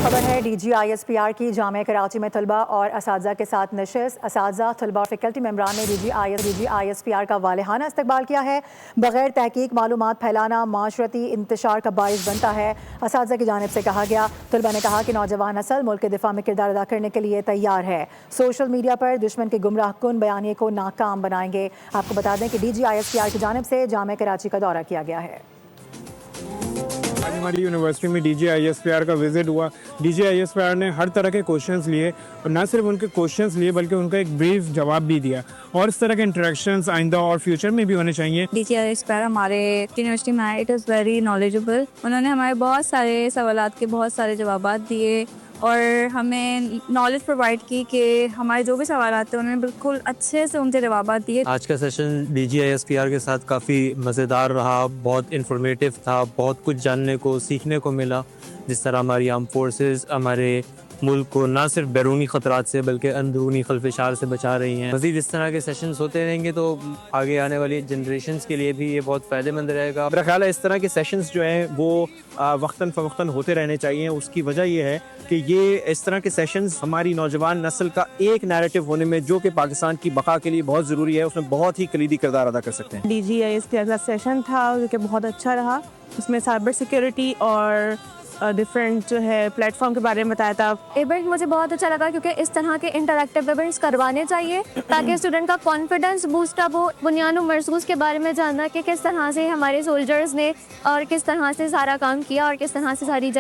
खबर है DGISPR की जामिया कराची में तलबा और असातिज़ा के साथ नशिस्त। असातिज़ा, तलबा और फैकल्टी मेंबरान ने DGISPR का वालेहाना इस्तकबाल किया है। बगैर तहकीक मालूमात फैलाना माशरती इंतशार का बाइस बनता है। असातिज़ा की जानिब से कहा गया। तलबा ने कहा कि नौजवान नस्ल मुल्क के दिफा में किरदार अदा करने के लिए तैयार है। सोशल मीडिया पर दुश्मन के गुमराह कुन बयानिए को नाकाम बनाएंगे। आपको बता दें कि DGISPR की जानिब से जामिया कराची का दौरा किया गया है। आज हमारी यूनिवर्सिटी में DGISPR का विज़िट हुआ। DGISPR ने हर तरह के क्वेश्चंस लिए और ना सिर्फ उनके क्वेश्चंस लिए बल्कि उनका एक ब्रीफ जवाब भी दिया और इस तरह के इंटरेक्शंस आइंदा और फ्यूचर में भी होने चाहिए। DGISPR हमारे यूनिवर्सिटी में आए, इट इज़ वेरी नॉलेजेबल। उन्होंने हमारे बहुत सारे सवालात के बहुत सारे जवाबात दिए और हमें नॉलेज प्रोवाइड की कि हमारे जो भी सवालात थे उन्होंने बिल्कुल अच्छे से उनके जवाबात दिए। आज का सेशन DGISPR के साथ काफ़ी मज़ेदार रहा, बहुत इंफॉर्मेटिव था, बहुत कुछ जानने को सीखने को मिला। जिस तरह हमारी आर्म फोर्सेस हमारे मुल्क को ना सिर्फ बैरूनी ख़तरात से बल्कि अंदरूनी खलफशार से बचा रही हैं। मज़ीद इस तरह के सेशंस होते रहेंगे तो आगे आने वाली जनरेशन्स के लिए भी ये बहुत फ़ायदेमंद रहेगा। मेरा ख्याल है इस तरह के सेशंस जो हैं वो वक्तन फ़वक्तन होते रहने चाहिए। उसकी वजह ये है कि ये इस तरह के सेशंस हमारी नौजवान नस्ल का एक नैरेटिव होने में, जो कि पाकिस्तान की बका के लिए बहुत ज़रूरी है, उसमें बहुत ही कलीदी किरदार अदा कर सकते हैं। DGISPR का सेशन था जो कि बहुत अच्छा रहा। उसमें साइबर सिक्योरिटी और डिफरेंट जो है प्लेटफॉर्म के बारे में बताया था। इवेंट मुझे बहुत अच्छा लगा क्योंकि इस तरह के इंटरैक्टिव इवेंट्स करवाने चाहिए ताकि स्टूडेंट का कॉन्फिडेंस बूस्ट अप हो। बुनियाद महसूस के बारे में जानना कि किस तरह से हमारे सोल्जर्स ने और किस तरह से सारा काम किया और किस तरह से सारी